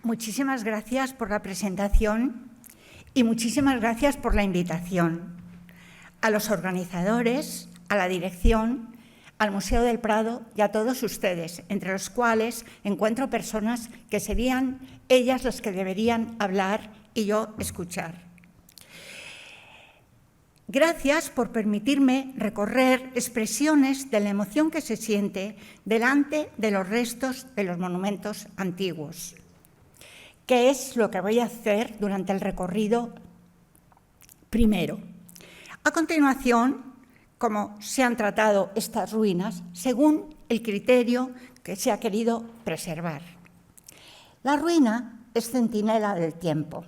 Muchísimas gracias por la presentación y muchísimas gracias por la invitación. A los organizadores, a la dirección, al Museo del Prado y a todos ustedes, entre los cuales encuentro personas que serían ellas las que deberían hablar y yo escuchar. Gracias por permitirme recorrer expresiones de la emoción que se siente delante de los restos de los monumentos antiguos. ¿Qué es lo que voy a hacer durante el recorrido? Primero, a continuación, cómo se han tratado estas ruinas según el criterio que se ha querido preservar. La ruina es centinela del tiempo.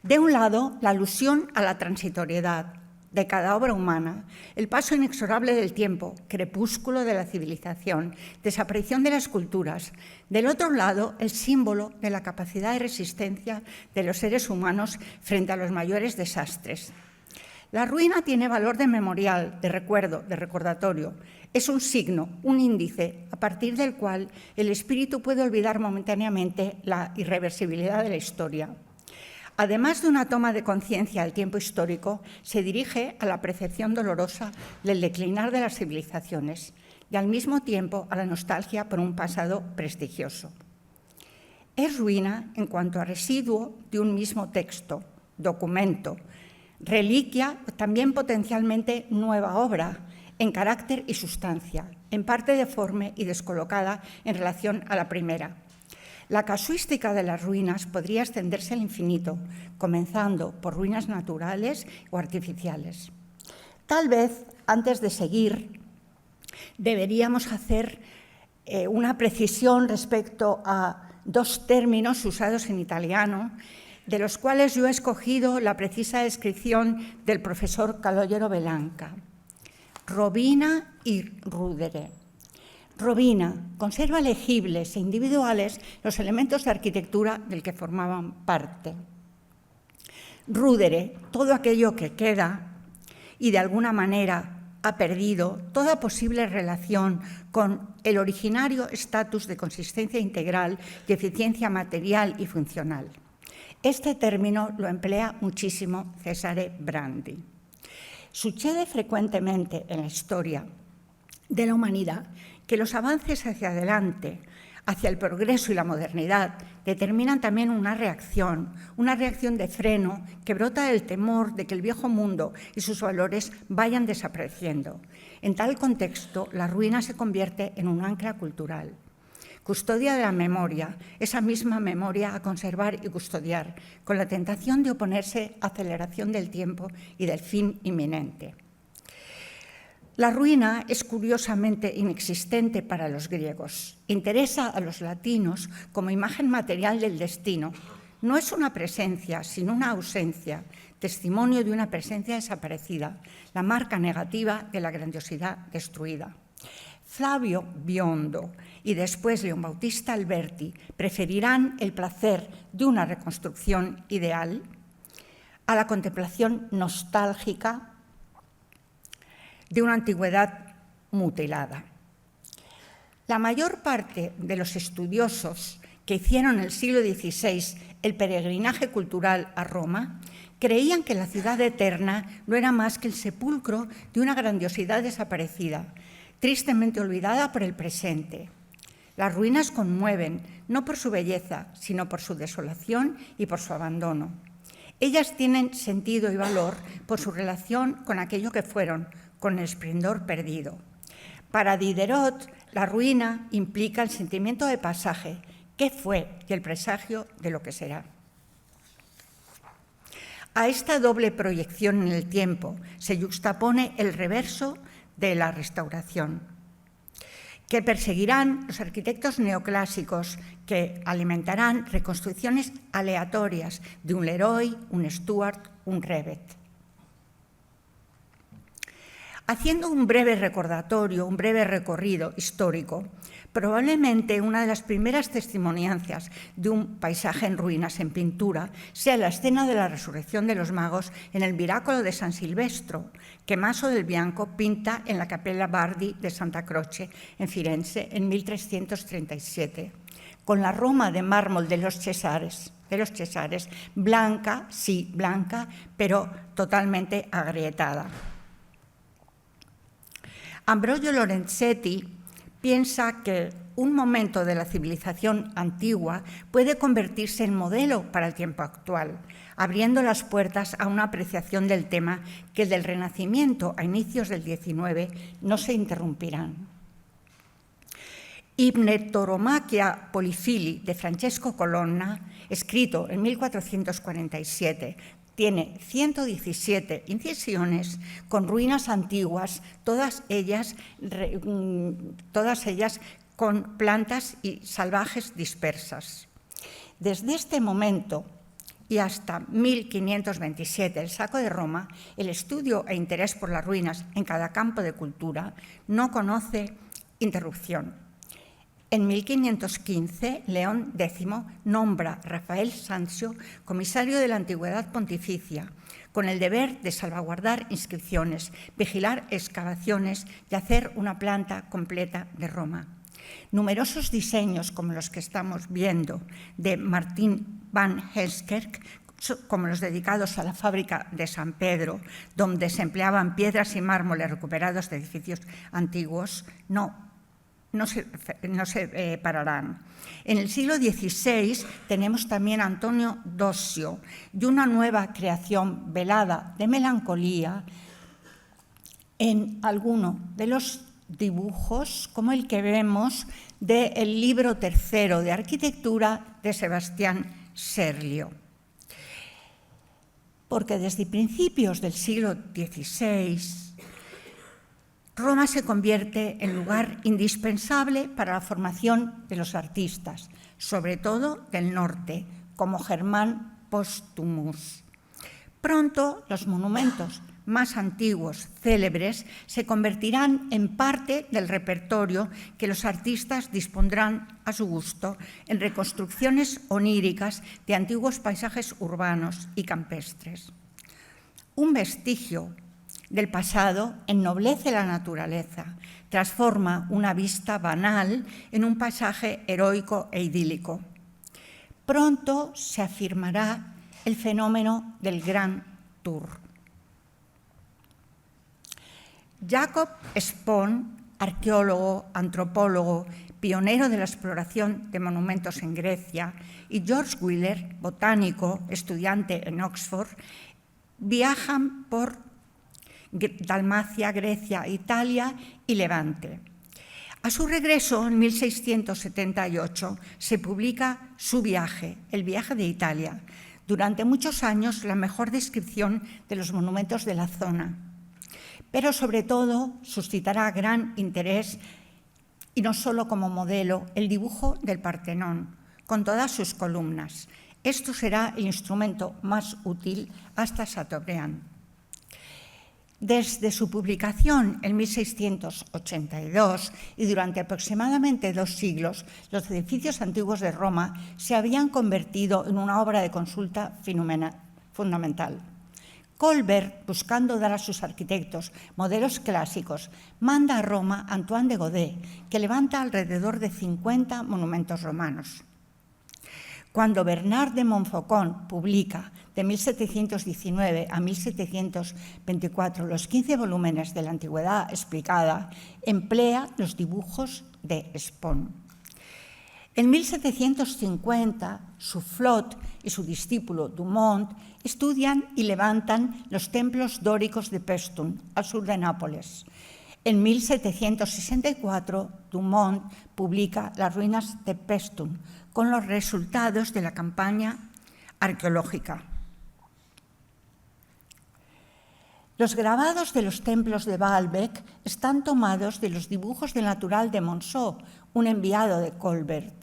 De un lado, la alusión a la transitoriedad de cada obra humana, el paso inexorable del tiempo, crepúsculo de la civilización, desaparición de las culturas. Del otro lado, el símbolo de la capacidad de resistencia de los seres humanos frente a los mayores desastres. La ruina tiene valor de memorial, de recuerdo, de recordatorio. Es un signo, un índice, a partir del cual el espíritu puede olvidar momentáneamente la irreversibilidad de la historia. Además de una toma de conciencia del tiempo histórico, se dirige a la percepción dolorosa del declinar de las civilizaciones y al mismo tiempo a la nostalgia por un pasado prestigioso. Es ruina en cuanto a residuo de un mismo texto, documento, reliquia, también potencialmente nueva obra, en carácter y sustancia, en parte deforme y descolocada en relación a la primera. La casuística de las ruinas podría extenderse al infinito, comenzando por ruinas naturales o artificiales. Tal vez, antes de seguir, deberíamos hacer una precisión respecto a dos términos usados en italiano, de los cuales yo he escogido la precisa descripción del profesor Calogero Belanca. Rovina y rudere. Rovina conserva legibles e individuales los elementos de arquitectura del que formaban parte. Rudere, todo aquello que queda y de alguna manera ha perdido toda posible relación con el originario estatus de consistencia integral y eficiencia material y funcional. Este término lo emplea muchísimo Cesare Brandi. Sucede frecuentemente en la historia de la humanidad que los avances hacia adelante, hacia el progreso y la modernidad, determinan también una reacción de freno que brota del temor de que el viejo mundo y sus valores vayan desapareciendo. En tal contexto, la ruina se convierte en un ancla cultural. Custodia de la memoria, esa misma memoria a conservar y custodiar, con la tentación de oponerse a aceleración del tiempo y del fin inminente. La ruina es curiosamente inexistente para los griegos. Interesa a los latinos como imagen material del destino. No es una presencia, sino una ausencia, testimonio de una presencia desaparecida, la marca negativa de la grandiosidad destruida. Flavio Biondo y después León Bautista Alberti preferirán el placer de una reconstrucción ideal a la contemplación nostálgica de una antigüedad mutilada. La mayor parte de los estudiosos que hicieron en el siglo XVI el peregrinaje cultural a Roma creían que la ciudad eterna no era más que el sepulcro de una grandiosidad desaparecida, tristemente olvidada por el presente. Las ruinas conmueven, no por su belleza, sino por su desolación y por su abandono. Ellas tienen sentido y valor por su relación con aquello que fueron, con el esplendor perdido. Para Diderot, la ruina implica el sentimiento de pasaje, qué fue y el presagio de lo que será. A esta doble proyección en el tiempo se yuxtapone el reverso de la restauración, que perseguirán los arquitectos neoclásicos que alimentarán reconstrucciones aleatorias de un Leroy, un Stuart, un Revet. Haciendo un breve recordatorio, un breve recorrido histórico, probablemente una de las primeras testimoniancias de un paisaje en ruinas en pintura sea la escena de la resurrección de los magos en el Miracolo de San Silvestro, que Maso del Bianco pinta en la Cappella Bardi de Santa Croce, en Firenze, en 1337, con la Roma de mármol de los Cesares, blanca, sí, blanca, pero totalmente agrietada. Ambrogio Lorenzetti piensa que un momento de la civilización antigua puede convertirse en modelo para el tiempo actual, abriendo las puertas a una apreciación del tema que del Renacimiento a inicios del XIX no se interrumpirán. Hipnetauromaquia polifili de Francesco Colonna, escrito en 1447, tiene 117 incisiones con ruinas antiguas, todas ellas con plantas y salvajes dispersas. Desde este momento y hasta 1527, el saco de Roma, el estudio e interés por las ruinas en cada campo de cultura no conoce interrupción. En 1515, León X nombra a Rafael Sanzio comisario de la Antigüedad Pontificia, con el deber de salvaguardar inscripciones, vigilar excavaciones y hacer una planta completa de Roma. Numerosos diseños, como los que estamos viendo, de Martín van Heemskerk, como los dedicados a la fábrica de San Pedro, donde se empleaban piedras y mármoles recuperados de edificios antiguos, no se pararán. En el siglo XVI tenemos también a Antonio Dossio y una nueva creación velada de melancolía en alguno de los dibujos, como el que vemos del libro tercero de arquitectura de Sebastián Serlio. Porque desde principios del siglo XVI, Roma se convierte en lugar indispensable para la formación de los artistas, sobre todo del norte, como Germán Postumus. Pronto, los monumentos más antiguos, célebres, se convertirán en parte del repertorio que los artistas dispondrán a su gusto en reconstrucciones oníricas de antiguos paisajes urbanos y campestres. Un vestigio del pasado ennoblece la naturaleza, transforma una vista banal en un paisaje heroico e idílico. Pronto se afirmará el fenómeno del Grand Tour. Jacob Spon, arqueólogo, antropólogo, pionero de la exploración de monumentos en Grecia, y George Wheeler, botánico, estudiante en Oxford, viajan por Dalmacia, Grecia, Italia y Levante. A su regreso, en 1678, se publica su viaje, el viaje de Italia, durante muchos años la mejor descripción de los monumentos de la zona, pero sobre todo suscitará gran interés, y no solo como modelo, el dibujo del Partenón, con todas sus columnas. Esto será el instrumento más útil hasta Chateaubriand. Desde su publicación en 1682 y durante aproximadamente 2 siglos, los edificios antiguos de Roma se habían convertido en una obra de consulta fundamental. Colbert, buscando dar a sus arquitectos modelos clásicos, manda a Roma a Antoine de Godet, que levanta alrededor de 50 monumentos romanos. Cuando Bernard de Montfaucon publica de 1719 a 1724 los 15 volúmenes de la Antigüedad explicada, emplea los dibujos de Spon. En 1750, Soufflot y su discípulo Dumont estudian y levantan los templos dóricos de Paestum, al sur de Nápoles. En 1764, Dumont publica las ruinas de Paestum, con los resultados de la campaña arqueológica. Los grabados de los templos de Baalbek están tomados de los dibujos del natural de Monceau, un enviado de Colbert.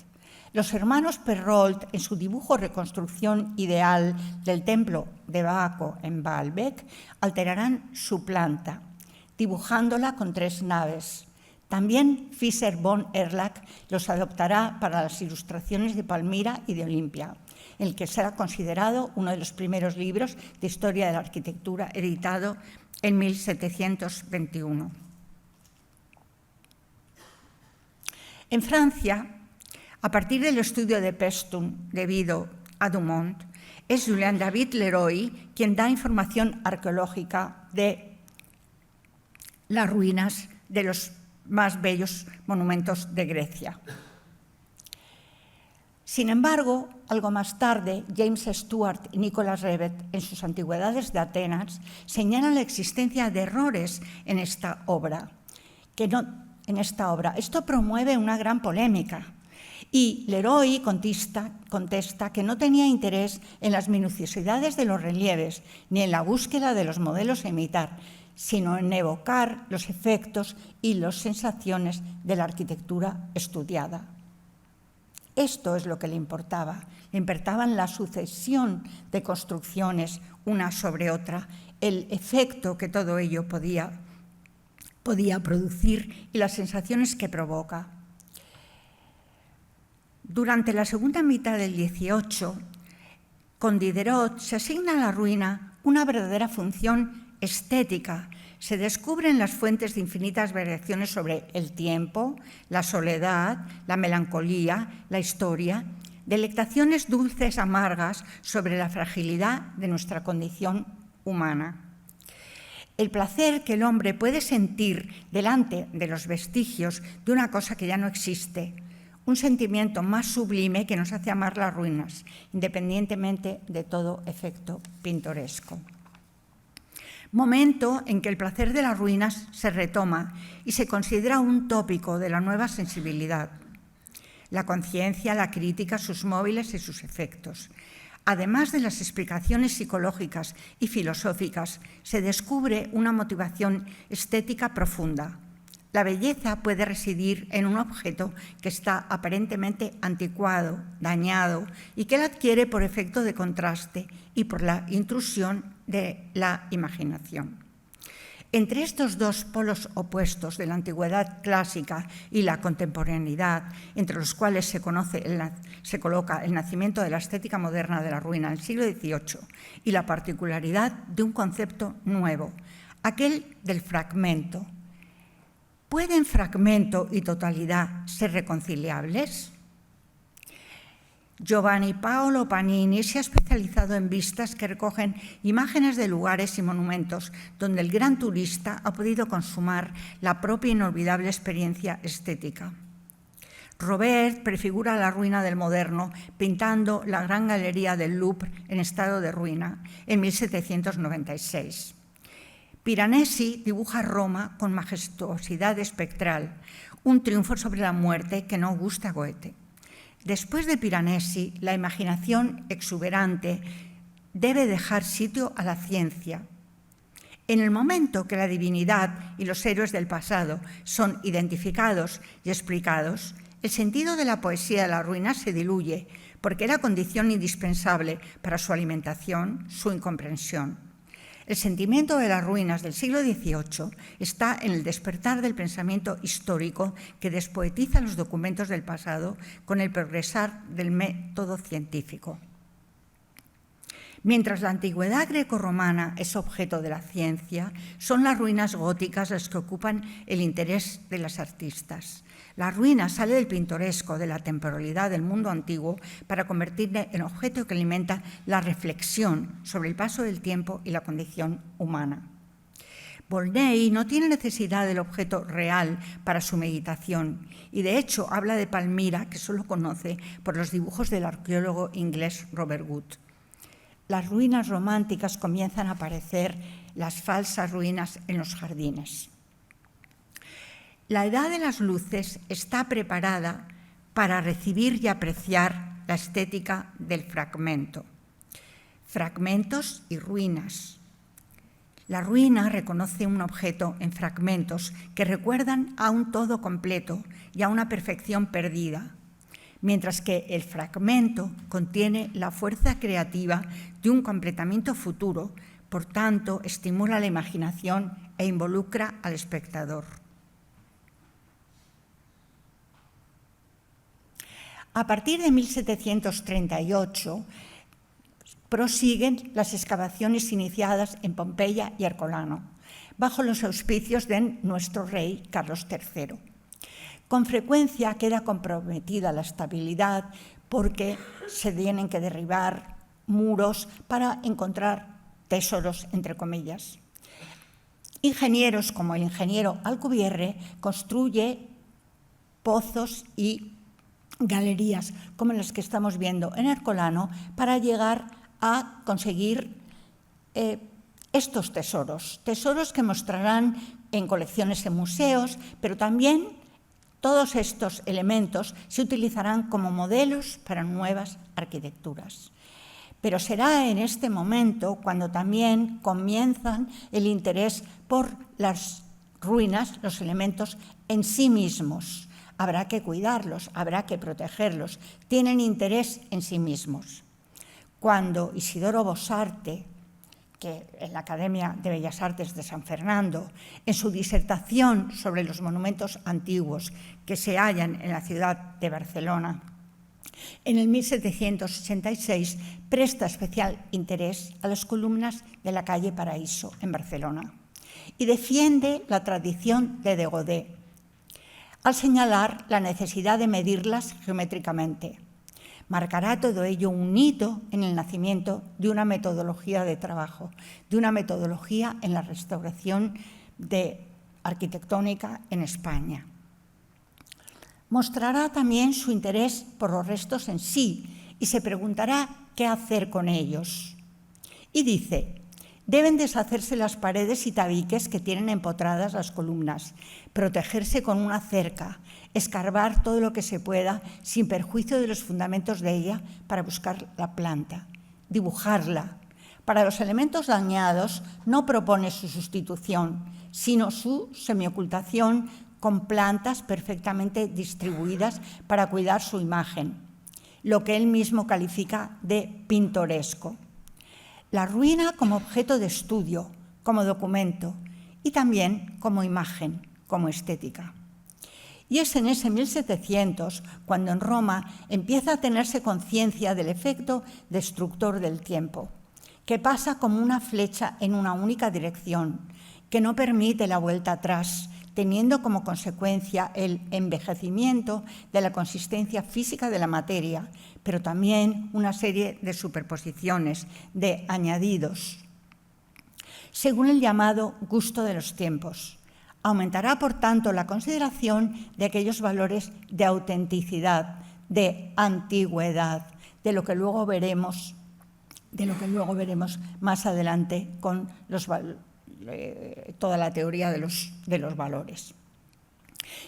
Los hermanos Perrault, en su dibujo reconstrucción ideal del templo de Baco en Baalbek, alterarán su planta, dibujándola con 3 naves. También Fischer von Erlach los adoptará para las ilustraciones de Palmira y de Olimpia, el que será considerado uno de los primeros libros de historia de la arquitectura editado en 1721. En Francia, A partir del estudio de Pestum debido a Dumont, es Julien David Leroy quien da información arqueológica de las ruinas de los más bellos monumentos de Grecia. Sin embargo, algo más tarde, James Stewart y Nicholas Revet, en sus Antigüedades de Atenas, señalan la existencia de errores en esta obra. Esto promueve una gran polémica. Y Leroy contesta que no tenía interés en las minuciosidades de los relieves ni en la búsqueda de los modelos a imitar, sino en evocar los efectos y las sensaciones de la arquitectura estudiada. Esto es lo que le importaba. Le importaban la sucesión de construcciones una sobre otra, el efecto que todo ello podía producir y las sensaciones que provoca. Durante la segunda mitad del XVIII, con Diderot se asigna a la ruina una verdadera función estética. Se descubren las fuentes de infinitas variaciones sobre el tiempo, la soledad, la melancolía, la historia, delectaciones dulces, amargas sobre la fragilidad de nuestra condición humana. El placer que el hombre puede sentir delante de los vestigios de una cosa que ya no existe, un sentimiento más sublime que nos hace amar las ruinas, independientemente de todo efecto pintoresco. Momento en que el placer de las ruinas se retoma y se considera un tópico de la nueva sensibilidad. La conciencia, la crítica, sus móviles y sus efectos. Además de las explicaciones psicológicas y filosóficas, se descubre una motivación estética profunda. La belleza puede residir en un objeto que está aparentemente anticuado, dañado, y que él adquiere por efecto de contraste y por la intrusión de la imaginación. Entre estos dos polos opuestos de la antigüedad clásica y la contemporaneidad, entre los cuales se coloca el nacimiento de la estética moderna de la ruina en el siglo XVIII y la particularidad de un concepto nuevo, aquel del fragmento. ¿Pueden fragmento y totalidad ser reconciliables? Giovanni Paolo Panini se ha especializado en vistas que recogen imágenes de lugares y monumentos donde el gran turista ha podido consumar la propia inolvidable experiencia estética. Robert prefigura la ruina del moderno pintando la gran galería del Louvre en estado de ruina en 1796. Piranesi dibuja Roma con majestuosidad espectral, un triunfo sobre la muerte que no gusta a Goethe. Después de Piranesi, la imaginación exuberante debe dejar sitio a la ciencia. En el momento que la divinidad y los héroes del pasado son identificados y explicados, el sentido de la poesía de la ruina se diluye, porque era condición indispensable para su alimentación, su incomprensión. El sentimiento de las ruinas del siglo XVIII está en el despertar del pensamiento histórico que despoetiza los documentos del pasado con el progresar del método científico. Mientras la antigüedad grecorromana es objeto de la ciencia, son las ruinas góticas las que ocupan el interés de las artistas. La ruina sale del pintoresco, de la temporalidad del mundo antiguo, para convertirla en objeto que alimenta la reflexión sobre el paso del tiempo y la condición humana. Volney no tiene necesidad del objeto real para su meditación y, de hecho, habla de Palmira, que solo conoce por los dibujos del arqueólogo inglés Robert Wood. Las ruinas románticas comienzan a aparecer, las falsas ruinas en los jardines. La edad de las luces está preparada para recibir y apreciar la estética del fragmento. Fragmentos y ruinas. La ruina reconoce un objeto en fragmentos que recuerdan a un todo completo y a una perfección perdida, mientras que el fragmento contiene la fuerza creativa de un completamiento futuro, por tanto, estimula la imaginación e involucra al espectador. A partir de 1738, prosiguen las excavaciones iniciadas en Pompeya y Herculano, bajo los auspicios de nuestro rey Carlos III. Con frecuencia queda comprometida la estabilidad porque se tienen que derribar muros para encontrar tesoros, entre comillas. Ingenieros como el ingeniero Alcubierre construye pozos y galerías como las que estamos viendo en Ercolano para llegar a conseguir estos tesoros que mostrarán en colecciones en museos, pero también todos estos elementos se utilizarán como modelos para nuevas arquitecturas. Pero será en este momento cuando también comienzan el interés por las ruinas, los elementos en sí mismos. Habrá que cuidarlos, habrá que protegerlos, tienen interés en sí mismos. Cuando Isidoro Bossarte, que en la Academia de Bellas Artes de San Fernando, en su disertación sobre los monumentos antiguos que se hallan en la ciudad de Barcelona, en el 1786 presta especial interés a las columnas de la calle Paraíso en Barcelona y defiende la tradición de Degodet al señalar la necesidad de medirlas geométricamente. Marcará todo ello un hito en el nacimiento de una metodología de trabajo, de una metodología en la restauración arquitectónica en España. Mostrará también su interés por los restos en sí y se preguntará qué hacer con ellos. Y dice: deben deshacerse las paredes y tabiques que tienen empotradas las columnas, protegerse con una cerca, escarbar todo lo que se pueda sin perjuicio de los fundamentos de ella para buscar la planta, dibujarla. Para los elementos dañados no propone su sustitución, sino su semiocultación con plantas perfectamente distribuidas para cuidar su imagen, lo que él mismo califica de pintoresco. La ruina como objeto de estudio, como documento y también como imagen, como estética. Y es en ese 1700 cuando en Roma empieza a tenerse conciencia del efecto destructor del tiempo, que pasa como una flecha en una única dirección, que no permite la vuelta atrás, teniendo como consecuencia el envejecimiento de la consistencia física de la materia, pero también una serie de superposiciones, de añadidos, según el llamado gusto de los tiempos. Aumentará, por tanto, la consideración de aquellos valores de autenticidad, de antigüedad, de lo que luego veremos más adelante con toda la teoría de los valores.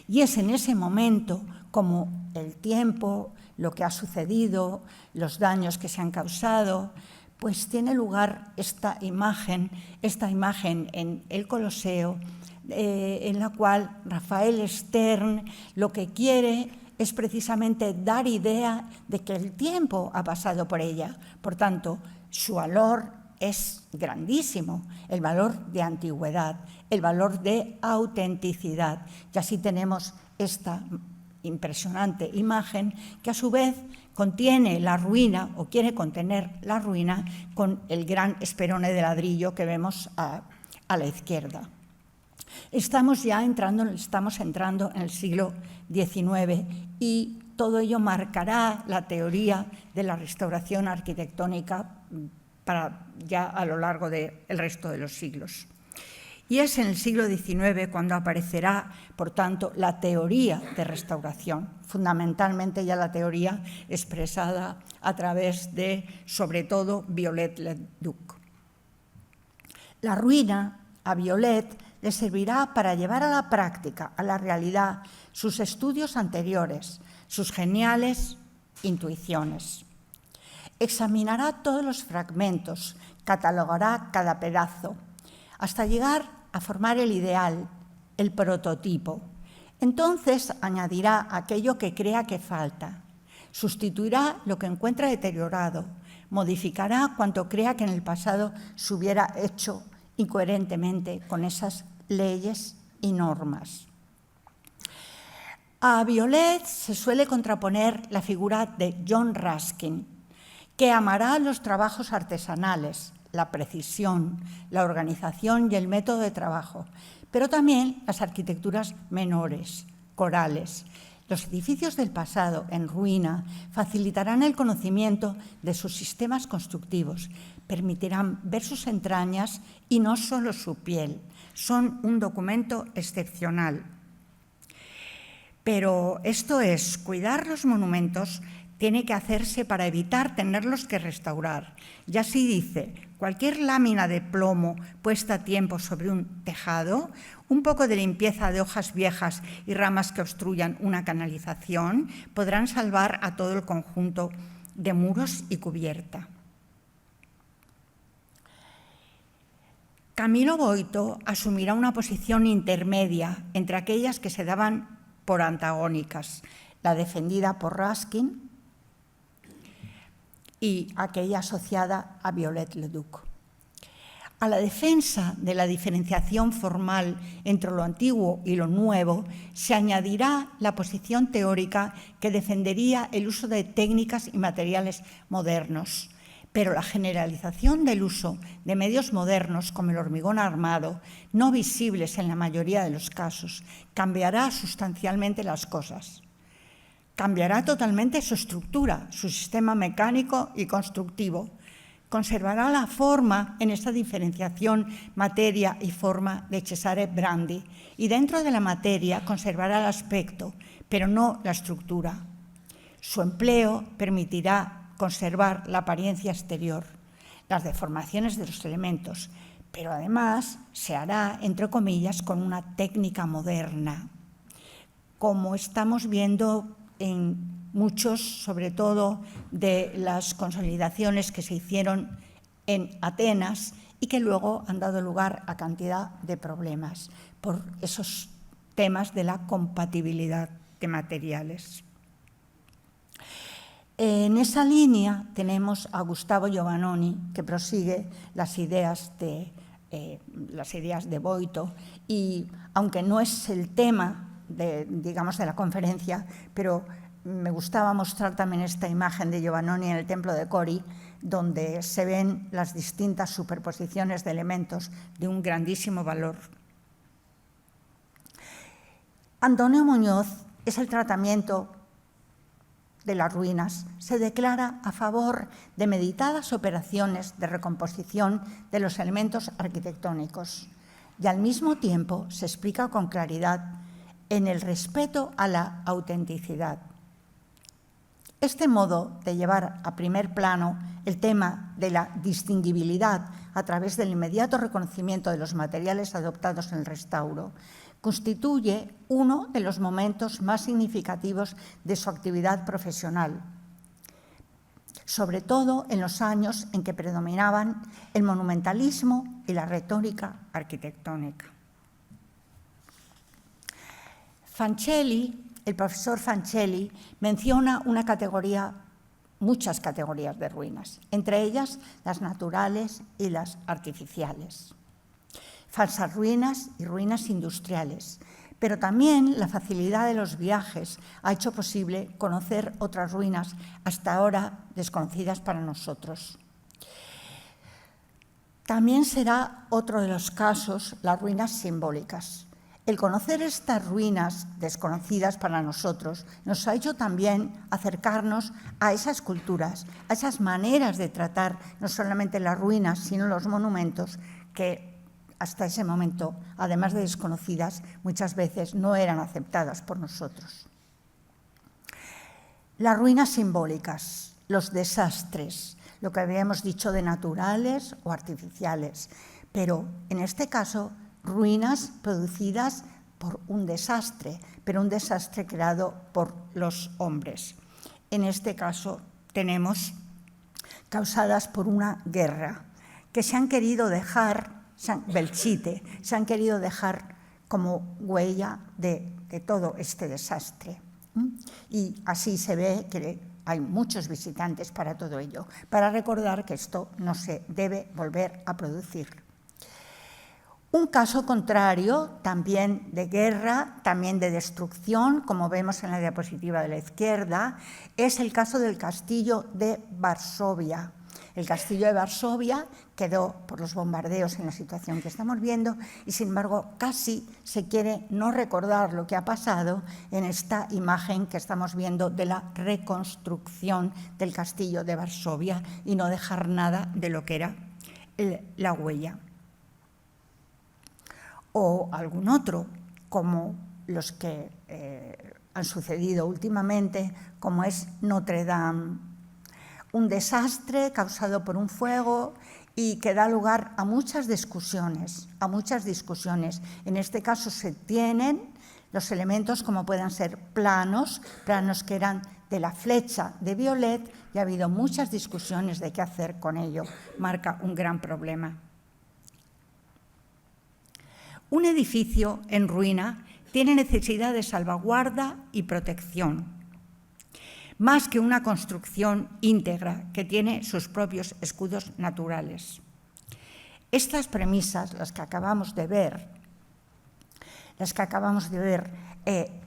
Y es en ese momento como el tiempo, lo que ha sucedido, los daños que se han causado, pues tiene lugar esta imagen en el Coloseo, en la cual Rafael Stern lo que quiere es precisamente dar idea de que el tiempo ha pasado por ella. Por tanto, su valor es grandísimo, el valor de antigüedad, el valor de autenticidad. Y así tenemos esta impresionante imagen que a su vez contiene la ruina, o quiere contener la ruina, con el gran esperone de ladrillo que vemos a la izquierda. Estamos entrando en el siglo XIX y todo ello marcará la teoría de la restauración arquitectónica para ya a lo largo del resto de los siglos. Y es en el siglo XIX cuando aparecerá, por tanto, la teoría de restauración, fundamentalmente ya la teoría expresada a través de, sobre todo, Viollet-le-Duc. La ruina a Viollet le servirá para llevar a la práctica, a la realidad, sus estudios anteriores, sus geniales intuiciones. Examinará todos los fragmentos, catalogará cada pedazo, hasta llegar a formar el ideal, el prototipo. Entonces añadirá aquello que crea que falta, sustituirá lo que encuentra deteriorado, modificará cuanto crea que en el pasado se hubiera hecho incoherentemente con esas leyes y normas. A Viollet se suele contraponer la figura de John Ruskin, que amará los trabajos artesanales, la precisión, la organización y el método de trabajo, pero también las arquitecturas menores, corales. Los edificios del pasado en ruina facilitarán el conocimiento de sus sistemas constructivos, permitirán ver sus entrañas y no solo su piel. Son un documento excepcional. Pero esto es, cuidar los monumentos tiene que hacerse para evitar tenerlos que restaurar. Y así dice, cualquier lámina de plomo puesta a tiempo sobre un tejado, un poco de limpieza de hojas viejas y ramas que obstruyan una canalización podrán salvar a todo el conjunto de muros y cubierta. Camilo Boito asumirá una posición intermedia entre aquellas que se daban por antagónicas, la defendida por Ruskin y aquella asociada a Viollet Leduc. A la defensa de la diferenciación formal entre lo antiguo y lo nuevo se añadirá la posición teórica que defendería el uso de técnicas y materiales modernos, pero la generalización del uso de medios modernos como el hormigón armado, no visibles en la mayoría de los casos, cambiará sustancialmente las cosas. Cambiará totalmente su estructura, su sistema mecánico y constructivo. Conservará la forma en esta diferenciación materia y forma de Cesare Brandi y dentro de la materia conservará el aspecto, pero no la estructura. Su empleo permitirá conservar la apariencia exterior, las deformaciones de los elementos, pero además se hará, entre comillas, con una técnica moderna, como estamos viendo en muchos, sobre todo de las consolidaciones que se hicieron en Atenas y que luego han dado lugar a cantidad de problemas por esos temas de la compatibilidad de materiales. En esa línea tenemos a Gustavo Giovannoni, que prosigue las ideas de Boito, y aunque no es el tema de la conferencia, pero me gustaba mostrar también esta imagen de Giovannoni en el templo de Cori, donde se ven las distintas superposiciones de elementos de un grandísimo valor. Antonio Muñoz es el tratamiento de las ruinas. Se declara a favor de meditadas operaciones de recomposición de los elementos arquitectónicos y al mismo tiempo se explica con claridad en el respeto a la autenticidad. Este modo de llevar a primer plano el tema de la distinguibilidad a través del inmediato reconocimiento de los materiales adoptados en el restauro constituye uno de los momentos más significativos de su actividad profesional, sobre todo en los años en que predominaban el monumentalismo y la retórica arquitectónica. Fancelli, el profesor Fancelli, menciona muchas categorías de ruinas, entre ellas las naturales y las artificiales, falsas ruinas y ruinas industriales, pero también la facilidad de los viajes ha hecho posible conocer otras ruinas hasta ahora desconocidas para nosotros. También será otro de los casos las ruinas simbólicas. El conocer estas ruinas desconocidas para nosotros nos ha hecho también acercarnos a esas culturas, a esas maneras de tratar no solamente las ruinas, sino los monumentos que hasta ese momento, además de desconocidas, muchas veces no eran aceptadas por nosotros. Las ruinas simbólicas, los desastres, lo que habíamos dicho de naturales o artificiales, pero en este caso ruinas producidas por un desastre, pero un desastre creado por los hombres. En este caso tenemos causadas por una guerra que se han querido dejar, Belchite, se han querido dejar como huella de todo este desastre. Y así se ve que hay muchos visitantes para todo ello, para recordar que esto no se debe volver a producir. Un caso contrario, también de guerra, también de destrucción, como vemos en la diapositiva de la izquierda, es el caso del castillo de Varsovia. El castillo de Varsovia quedó por los bombardeos en la situación que estamos viendo y, sin embargo, casi se quiere no recordar lo que ha pasado en esta imagen que estamos viendo de la reconstrucción del castillo de Varsovia y no dejar nada de lo que era la huella. O algún otro, como los que han sucedido últimamente, como es Notre Dame. Un desastre causado por un fuego y que da lugar a muchas discusiones, En este caso se tienen los elementos como puedan ser planos que eran de la flecha de Violet, y ha habido muchas discusiones de qué hacer con ello. Marca un gran problema. Un edificio en ruina tiene necesidad de salvaguarda y protección, más que una construcción íntegra que tiene sus propios escudos naturales. Estas premisas, las que acabamos de ver,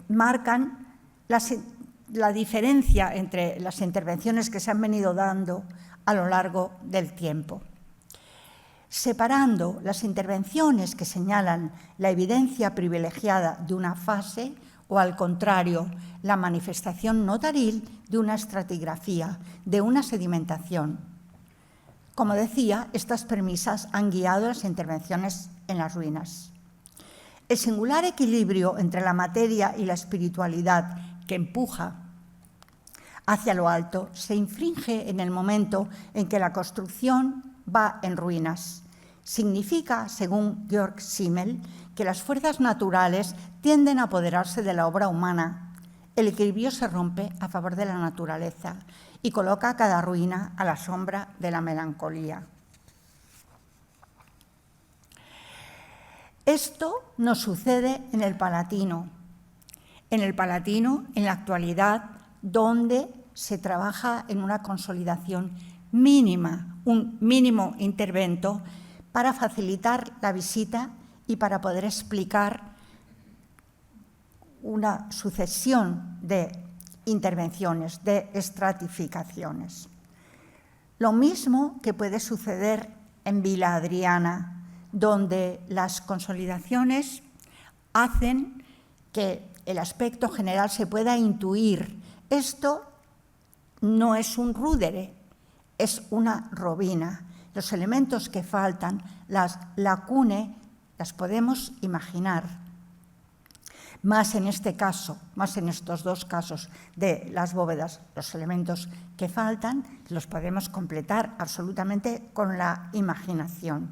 marcan la diferencia entre las intervenciones que se han venido dando a lo largo del tiempo. Separando las intervenciones que señalan la evidencia privilegiada de una fase o, al contrario, la manifestación notaril de una estratigrafía, de una sedimentación. Como decía, estas premisas han guiado las intervenciones en las ruinas. El singular equilibrio entre la materia y la espiritualidad que empuja hacia lo alto se infringe en el momento en que la construcción va en ruinas. Significa, según Georg Simmel, que las fuerzas naturales tienden a apoderarse de la obra humana. El equilibrio se rompe a favor de la naturaleza y coloca a cada ruina a la sombra de la melancolía. Esto nos sucede en el Palatino. En el Palatino, en la actualidad, donde se trabaja en una consolidación mínima, un mínimo intervento para facilitar la visita y para poder explicar una sucesión de intervenciones, de estratificaciones. Lo mismo que puede suceder en Vila Adriana, donde las consolidaciones hacen que el aspecto general se pueda intuir. Esto no es un rúdere, es una robina. Los elementos que faltan, las lacunae, las podemos imaginar. Más en este caso, más en estos dos casos de las bóvedas, los elementos que faltan los podemos completar absolutamente con la imaginación.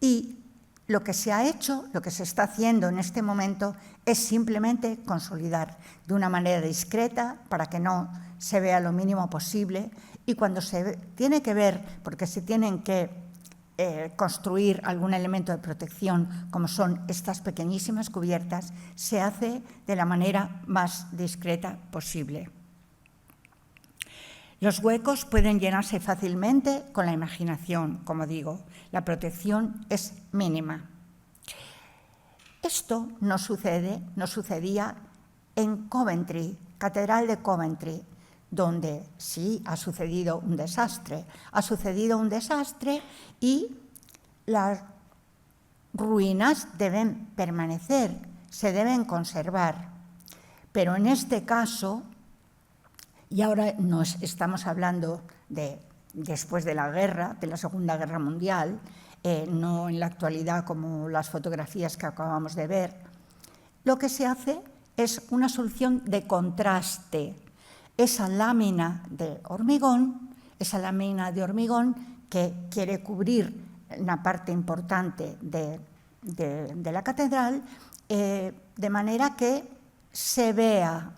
Y lo que se ha hecho, lo que se está haciendo en este momento es simplemente consolidar de una manera discreta para que no se vea lo mínimo posible, y cuando se tiene que ver, porque se tienen que construir algún elemento de protección, como son estas pequeñísimas cubiertas, se hace de la manera más discreta posible. Los huecos pueden llenarse fácilmente con la imaginación, como digo. La protección es mínima. Esto no sucedía en Coventry, Catedral de Coventry, donde sí ha sucedido un desastre. Ha sucedido un desastre y las ruinas deben permanecer, se deben conservar. Pero en este caso, y ahora estamos hablando de después de la guerra, de la Segunda Guerra Mundial, no en la actualidad como las fotografías que acabamos de ver, lo que se hace es una solución de contraste. Esa lámina de hormigón que quiere cubrir una parte importante de la catedral, de manera que se vea,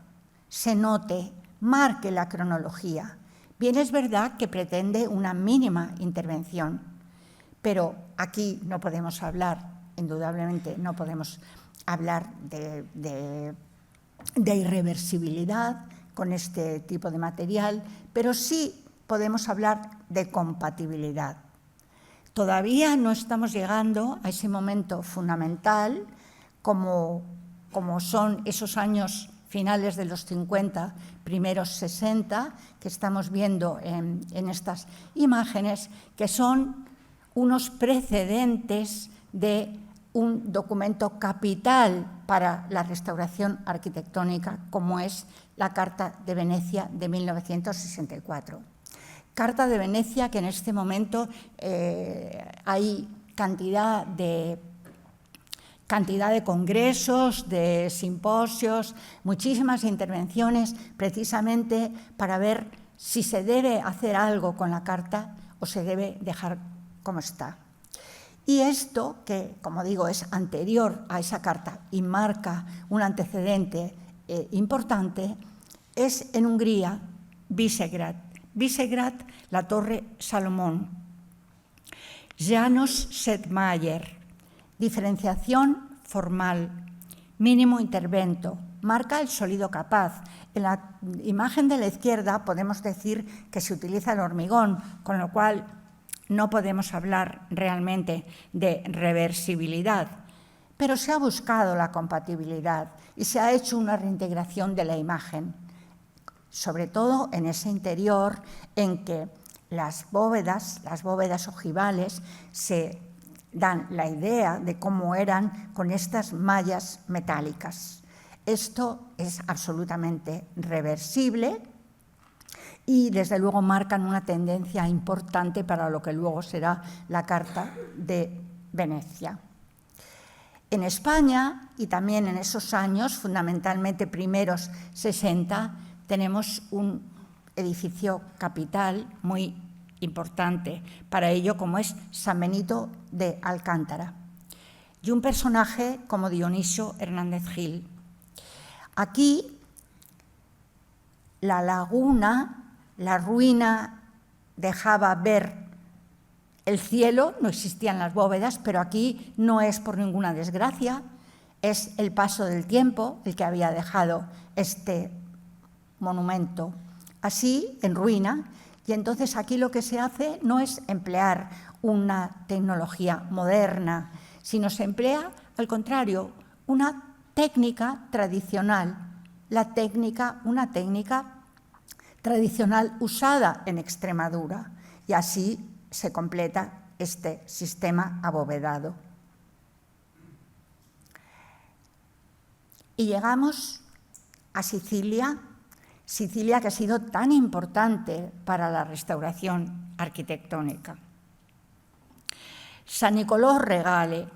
se note, marque la cronología. Bien, es verdad que pretende una mínima intervención, pero aquí no podemos hablar, indudablemente, no podemos hablar de irreversibilidad con este tipo de material, pero sí podemos hablar de compatibilidad. Todavía no estamos llegando a ese momento fundamental como son esos años finales de los 50, primeros 60, que estamos viendo en estas imágenes, que son unos precedentes de un documento capital para la restauración arquitectónica, como es la Carta de Venecia de 1964. Carta de Venecia que en este momento hay cantidad de congresos, de simposios, muchísimas intervenciones, precisamente para ver si se debe hacer algo con la Carta o se debe dejar como está. Y esto, que como digo es anterior a esa Carta y marca un antecedente importante, es en Hungría, Visegrad. Visegrad, la Torre Salomón. János Sedlmayr, diferenciación formal, mínimo intervento, marca el sólido capaz. En la imagen de la izquierda podemos decir que se utiliza el hormigón, con lo cual no podemos hablar realmente de reversibilidad, pero se ha buscado la compatibilidad y se ha hecho una reintegración de la imagen, sobre todo en ese interior en que las bóvedas ojivales se dan la idea de cómo eran con estas mallas metálicas. Esto es absolutamente reversible y desde luego marcan una tendencia importante para lo que luego será la Carta de Venecia. En España, y también en esos años, fundamentalmente primeros 60, tenemos un edificio capital muy importante para ello, como es San Benito de Alcántara, y un personaje como Dionisio Hernández Gil. Aquí la laguna, la ruina, dejaba ver el cielo, no existían las bóvedas, pero aquí no es por ninguna desgracia, es el paso del tiempo el que había dejado este monumento así, en ruina, y entonces aquí lo que se hace no es emplear una tecnología moderna, sino se emplea, al contrario, una técnica tradicional, una técnica tradicional usada en Extremadura, y así se completa este sistema abovedado. Y llegamos a Sicilia, Sicilia que ha sido tan importante para la restauración arquitectónica. San Nicolò Regale,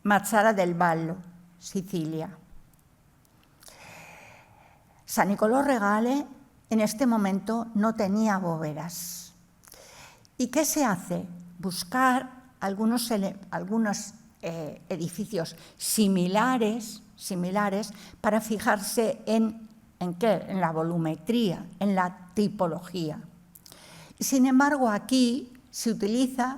Mazara del Vallo, Sicilia. San Nicolò Regale en este momento no tenía bóvedas. ¿Y qué se hace? Buscar algunos edificios similares para fijarse ¿en qué? En la volumetría, en la tipología. Sin embargo, aquí se utiliza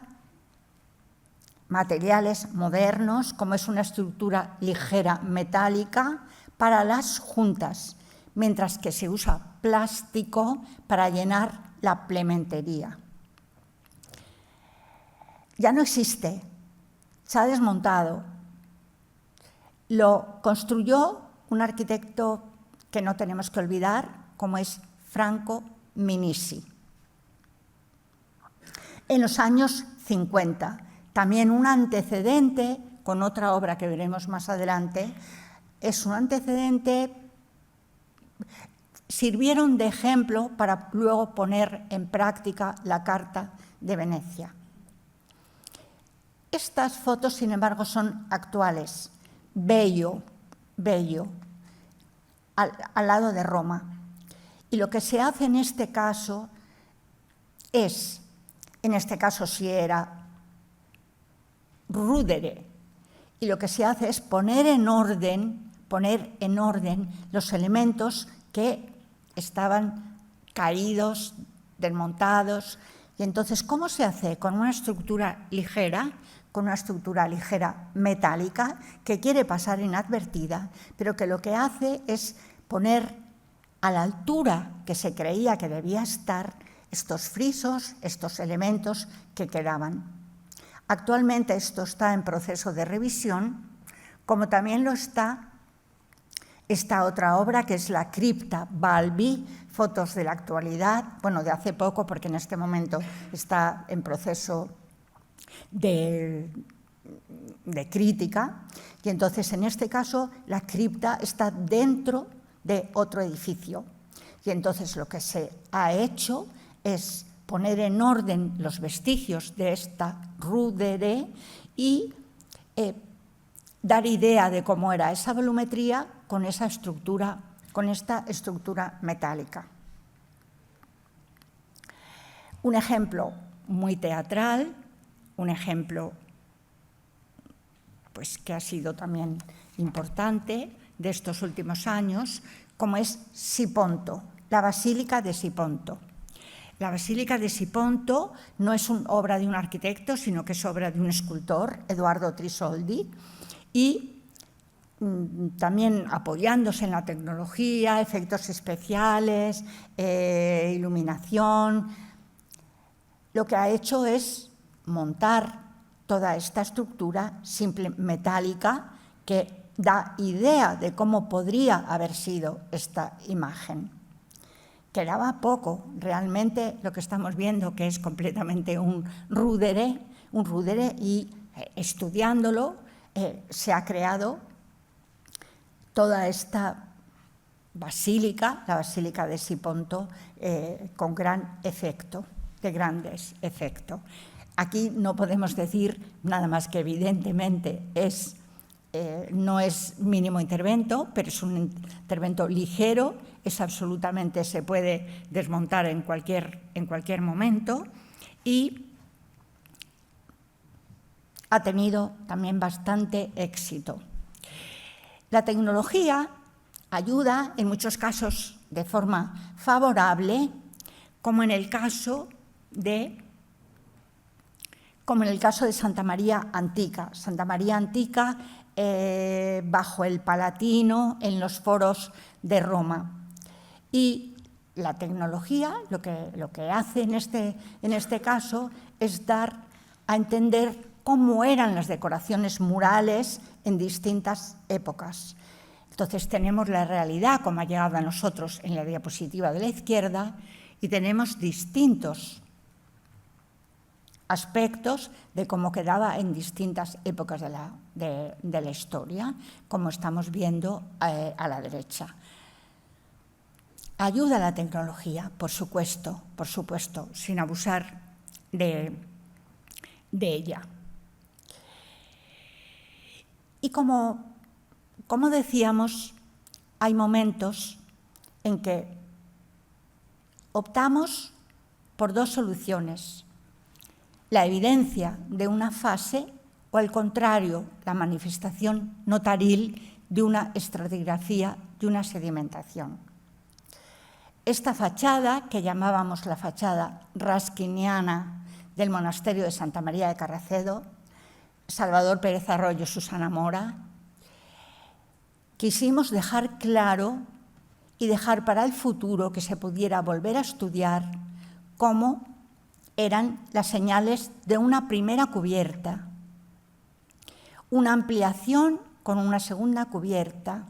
materiales modernos, como es una estructura ligera metálica para las juntas, mientras que se usa plástico para llenar la plementería. Ya no existe, se ha desmontado. Lo construyó un arquitecto que no tenemos que olvidar, como es Franco Minisi. En los años 50, también un antecedente, con otra obra que veremos más adelante, es un antecedente, sirvieron de ejemplo para luego poner en práctica la Carta de Venecia. Estas fotos, sin embargo, son actuales. Bello, al lado de Roma. Y lo que se hace en este caso es, en este caso sí era Rudere, y lo que se hace es poner en orden los elementos que estaban caídos, desmontados. Y entonces, ¿cómo se hace? Con una estructura ligera, metálica, que quiere pasar inadvertida, pero que lo que hace es poner a la altura que se creía que debía estar estos frisos, estos elementos que quedaban. Actualmente esto está en proceso de revisión, como también lo está esta otra obra, que es la Cripta Balbi, fotos de la actualidad, bueno, de hace poco, porque en este momento está en proceso de crítica, y entonces en este caso la cripta está dentro de otro edificio, y entonces lo que se ha hecho es poner en orden los vestigios de esta Rue de Ré y dar idea de cómo era esa volumetría con esa estructura, con esta estructura metálica. Un ejemplo muy teatral, un ejemplo pues, que ha sido también importante de estos últimos años, como es Siponto, la Basílica de Siponto. La Basílica de Siponto no es obra de un arquitecto, sino que es obra de un escultor, Eduardo Trisoldi, y también apoyándose en la tecnología, efectos especiales, iluminación. Lo que ha hecho es montar toda esta estructura simple metálica que da idea de cómo podría haber sido esta imagen. Quedaba poco, realmente lo que estamos viendo, que es completamente un rudere, y estudiándolo se ha creado toda esta basílica, la Basílica de Siponto, con gran efecto, de grandes efectos. Aquí no podemos decir nada más que evidentemente no es mínimo intervento, pero es un intervento ligero, es absolutamente, se puede desmontar en cualquier momento y ha tenido también bastante éxito. La tecnología ayuda en muchos casos de forma favorable, como en el caso de Santa María Antica. Santa María Antica bajo el Palatino, en los foros de Roma. Y la tecnología lo que hace en este caso es dar a entender cómo eran las decoraciones murales en distintas épocas. Entonces tenemos la realidad como ha llegado a nosotros en la diapositiva de la izquierda y tenemos distintos aspectos de cómo quedaba en distintas épocas de la historia, como estamos viendo a la derecha. Ayuda a la tecnología, por supuesto, sin abusar de ella. Y como decíamos, hay momentos en que optamos por dos soluciones: la evidencia de una fase o, al contrario, la manifestación notaril de una estratigrafía, de una sedimentación. Esta fachada, que llamábamos la fachada rasquiniana del monasterio de Santa María de Carracedo, Salvador Pérez Arroyo, Susana Mora, quisimos dejar claro y dejar para el futuro que se pudiera volver a estudiar cómo eran las señales de una primera cubierta, una ampliación con una segunda cubierta,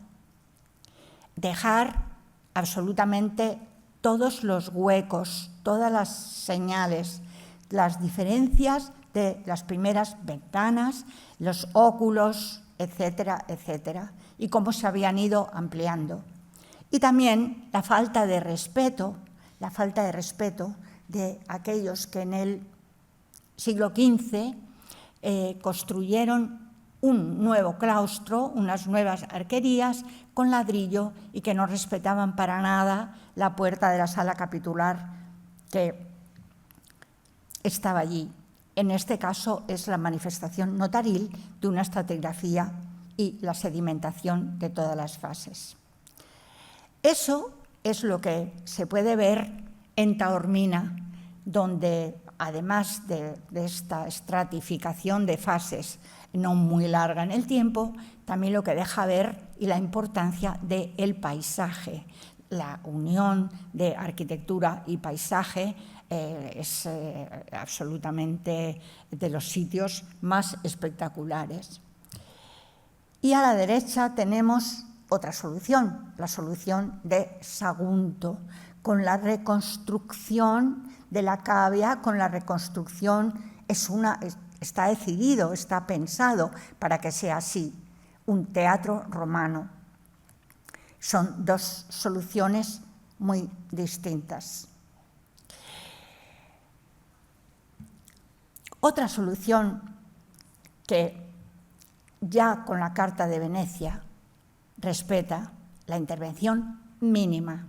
dejar absolutamente todos los huecos, todas las señales, las diferencias de las primeras ventanas, los óculos, etcétera, etcétera, y cómo se habían ido ampliando. Y también la falta de respeto de aquellos que en el siglo XV construyeron un nuevo claustro, unas nuevas arquerías con ladrillo y que no respetaban para nada la puerta de la sala capitular que estaba allí. En este caso es la manifestación notaril de una estratigrafía y la sedimentación de todas las fases. Eso es lo que se puede ver en Taormina, donde además de esta estratificación de fases no muy larga en el tiempo, también lo que deja ver y la importancia del paisaje. La unión de arquitectura y paisaje es absolutamente de los sitios más espectaculares. Y a la derecha tenemos otra solución, la solución de Sagunto, con la reconstrucción de la cavea, con la reconstrucción, está decidido, está pensado para que sea así, un teatro romano. Son dos soluciones muy distintas. Otra solución que ya con la Carta de Venecia respeta la intervención mínima,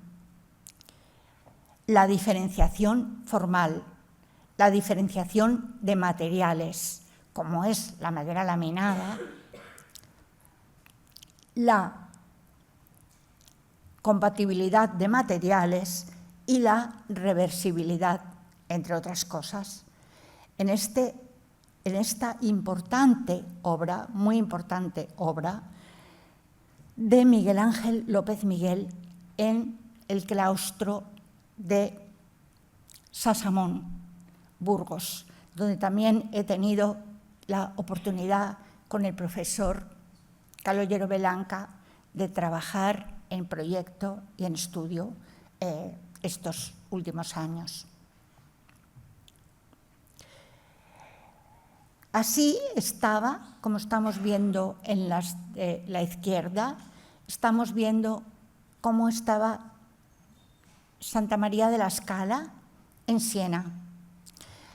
la diferenciación formal, la diferenciación de materiales, como es la madera laminada, la compatibilidad de materiales y la reversibilidad, entre otras cosas. En esta importante obra, muy importante obra, de Miguel Ángel López Miguel en el claustro de Sasamón, Burgos, donde también he tenido la oportunidad con el profesor Calogero Belanca de trabajar en proyecto y en estudio estos últimos años. Así estaba, como estamos viendo en la izquierda, estamos viendo cómo estaba Santa María de la Scala en Siena.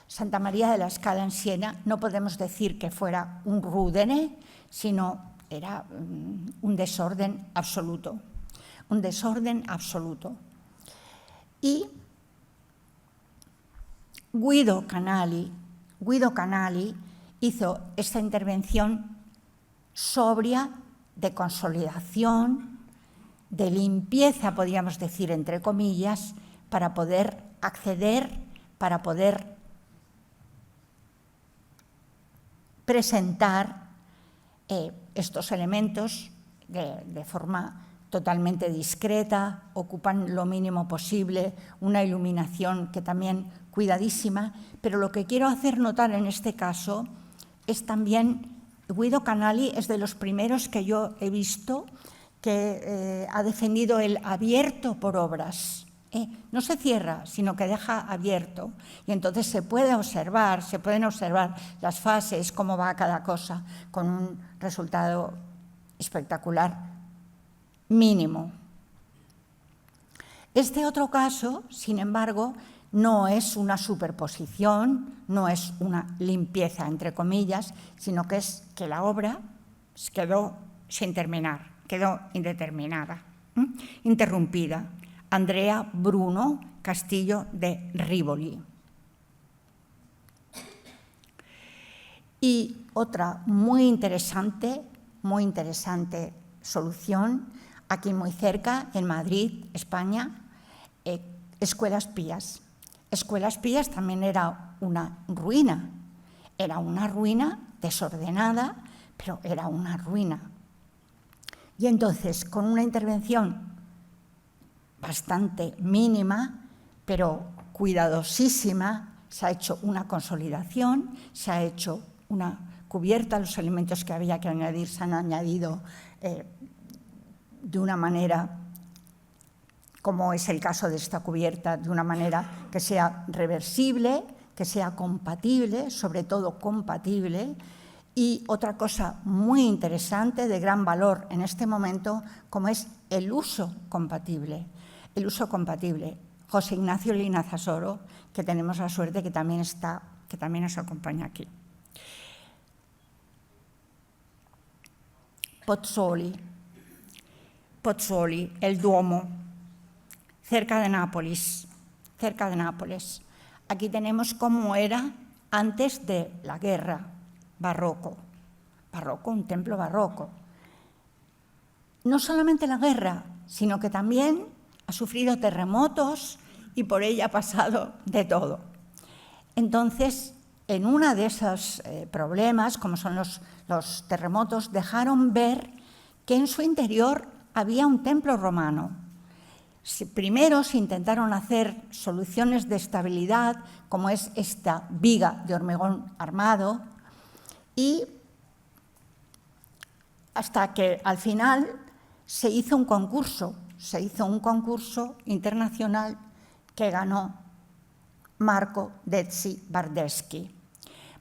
Santa María de la Scala en Siena no podemos decir que fuera un rudere, sino era un desorden absoluto. Un desorden absoluto. Y Guido Canali hizo esta intervención sobria, de consolidación, de limpieza, podríamos decir, entre comillas, para poder acceder, para poder presentar estos elementos de forma totalmente discreta, ocupan lo mínimo posible, una iluminación que también cuidadísima, pero lo que quiero hacer notar en este caso es también, Guido Canali es de los primeros que yo he visto que ha defendido el abierto por obras. No se cierra, sino que deja abierto. Y entonces se pueden observar las fases, cómo va cada cosa, con un resultado espectacular mínimo. Este otro caso, sin embargo, no es una superposición, no es una limpieza, entre comillas, sino que es que la obra quedó sin terminar, quedó indeterminada, interrumpida. Andrea Bruno Castillo de Rivoli. Y otra muy interesante solución, aquí muy cerca, en Madrid, España, Escuelas Pías. Escuelas Pías también era una ruina desordenada, pero era una ruina. Y entonces, con una intervención bastante mínima, pero cuidadosísima, se ha hecho una consolidación, se ha hecho una cubierta, los elementos que había que añadir se han añadido de una manera, como es el caso de esta cubierta, de una manera que sea reversible, que sea compatible, sobre todo compatible. Y otra cosa muy interesante, de gran valor en este momento, como es el uso compatible. El uso compatible. José Ignacio Linazasoro, que tenemos la suerte que también nos acompaña aquí. Pozzuoli, el Duomo, cerca de Nápoles. Aquí tenemos cómo era antes de la guerra, barroco, un templo barroco. No solamente la guerra, sino que también ha sufrido terremotos y por ella ha pasado de todo. Entonces, en uno de esos problemas, como son los terremotos, dejaron ver que en su interior había un templo romano. Primero se intentaron hacer soluciones de estabilidad, como es esta viga de hormigón armado, y hasta que al final se hizo un concurso internacional que ganó Marco Dezzi-Bardeschi.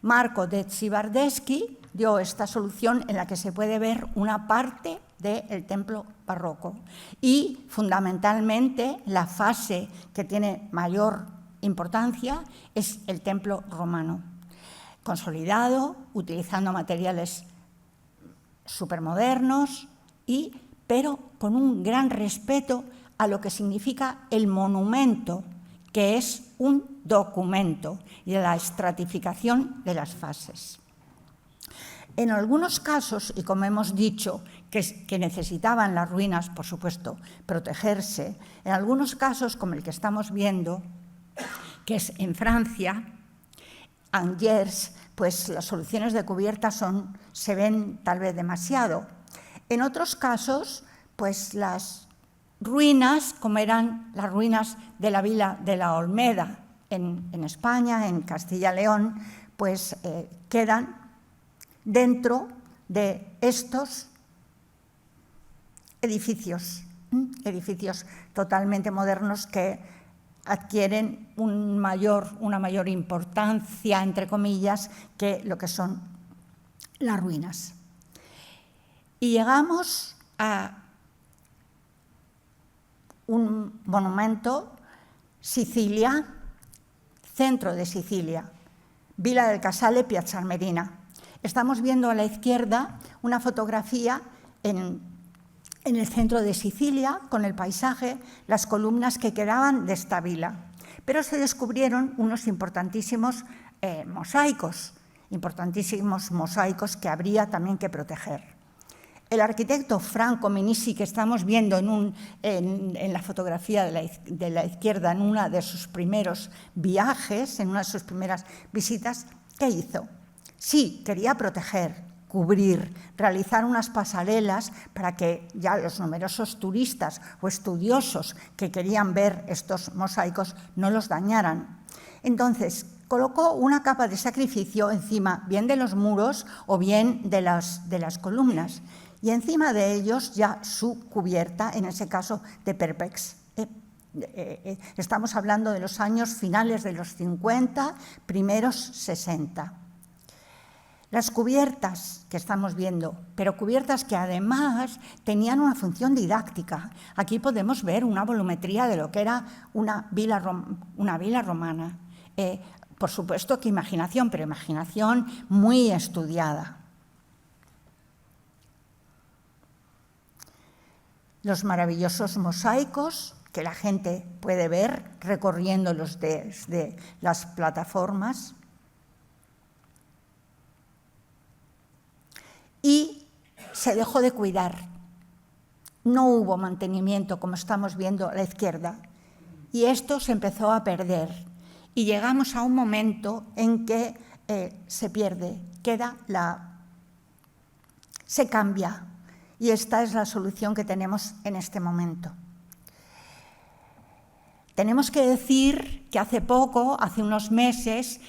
Marco Dezzi-Bardeschi dio esta solución en la que se puede ver una parte del templo barroco y, fundamentalmente, la fase que tiene mayor importancia es el templo romano, consolidado, utilizando materiales supermodernos, pero con un gran respeto a lo que significa el monumento, que es un documento, y de la estratificación de las fases. En algunos casos, y como hemos dicho, que necesitaban las ruinas, por supuesto, protegerse, en algunos casos, como el que estamos viendo, que es en Francia, Angers, pues las soluciones de cubierta se ven tal vez demasiado. En otros casos, pues las ruinas, como eran las ruinas de la vila de la Olmeda en España, en Castilla y León, pues quedan dentro de estos edificios totalmente modernos que adquieren una mayor importancia, entre comillas, que lo que son las ruinas. Y llegamos a un monumento, Sicilia, centro de Sicilia, Villa del Casale, Piazza Armerina. Estamos viendo a la izquierda una fotografía en el centro de Sicilia, con el paisaje, las columnas que quedaban de esta vila. Pero se descubrieron unos importantísimos mosaicos que habría también que proteger. El arquitecto Franco Minisi, que estamos viendo en la fotografía de la izquierda, en uno de sus primeros viajes, en una de sus primeras visitas, ¿qué hizo? Sí, quería proteger, cubrir, realizar unas pasarelas para que ya los numerosos turistas o estudiosos que querían ver estos mosaicos no los dañaran. Entonces, colocó una capa de sacrificio encima bien de los muros o bien de las columnas, y encima de ellos ya su cubierta, en ese caso de Perpex. Estamos hablando de los años finales de los 50, primeros 60. Las cubiertas que estamos viendo, pero cubiertas que además tenían una función didáctica. Aquí podemos ver una volumetría de lo que era una vila romana. Por supuesto que imaginación, pero imaginación muy estudiada. Los maravillosos mosaicos que la gente puede ver recorriéndolos desde las plataformas. Y se dejó de cuidar. No hubo mantenimiento, como estamos viendo a la izquierda. Y esto se empezó a perder. Y llegamos a un momento en que se pierde, se cambia. Y esta es la solución que tenemos en este momento. Tenemos que decir que hace unos meses,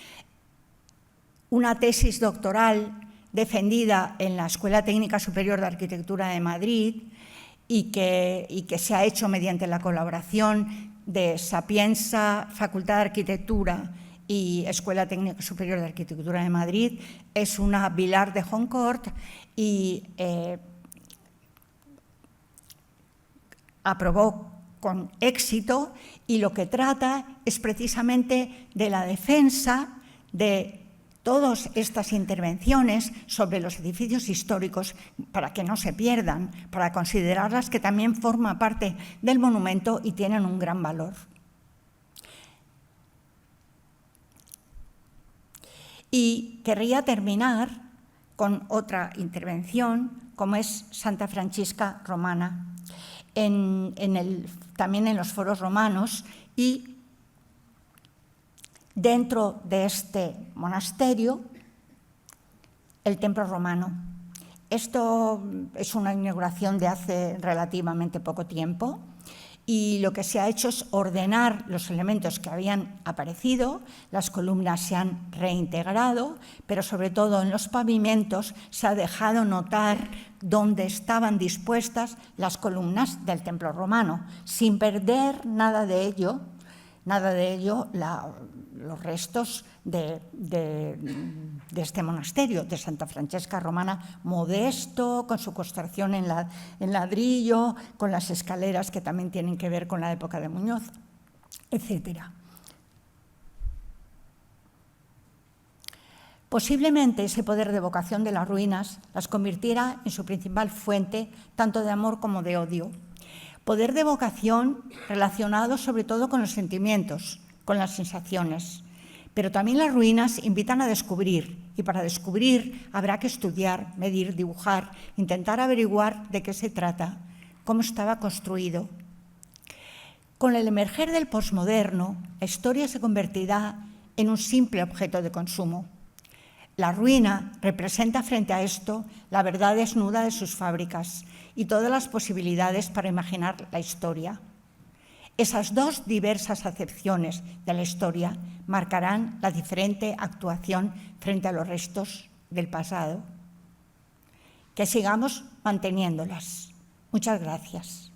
una tesis doctoral defendida en la Escuela Técnica Superior de Arquitectura de Madrid y que se ha hecho mediante la colaboración de Sapienza, Facultad de Arquitectura y Escuela Técnica Superior de Arquitectura de Madrid, es una Villard de Honcourt y aprobó con éxito, y lo que trata es precisamente de la defensa de todas estas intervenciones sobre los edificios históricos para que no se pierdan, para considerarlas que también forman parte del monumento y tienen un gran valor. Y querría terminar con otra intervención, como es Santa Francisca Romana, también en los foros romanos, y dentro de este monasterio, el templo romano. Esto es una inauguración de hace relativamente poco tiempo y lo que se ha hecho es ordenar los elementos que habían aparecido, las columnas se han reintegrado, pero sobre todo en los pavimentos se ha dejado notar dónde estaban dispuestas las columnas del templo romano, sin perder nada de ello, los restos de este monasterio de Santa Francesca Romana, modesto, con su construcción en ladrillo, con las escaleras que también tienen que ver con la época de Muñoz, etc. Posiblemente ese poder de evocación de las ruinas las convirtiera en su principal fuente tanto de amor como de odio. Poder de evocación relacionado sobre todo con los sentimientos, con las sensaciones. Pero también las ruinas invitan a descubrir, y para descubrir habrá que estudiar, medir, dibujar, intentar averiguar de qué se trata, cómo estaba construido. Con el emerger del posmoderno, la historia se convertirá en un simple objeto de consumo. La ruina representa frente a esto la verdad desnuda de sus fábricas y todas las posibilidades para imaginar la historia. Esas dos diversas acepciones de la historia marcarán la diferente actuación frente a los restos del pasado. Que sigamos manteniéndolas. Muchas gracias.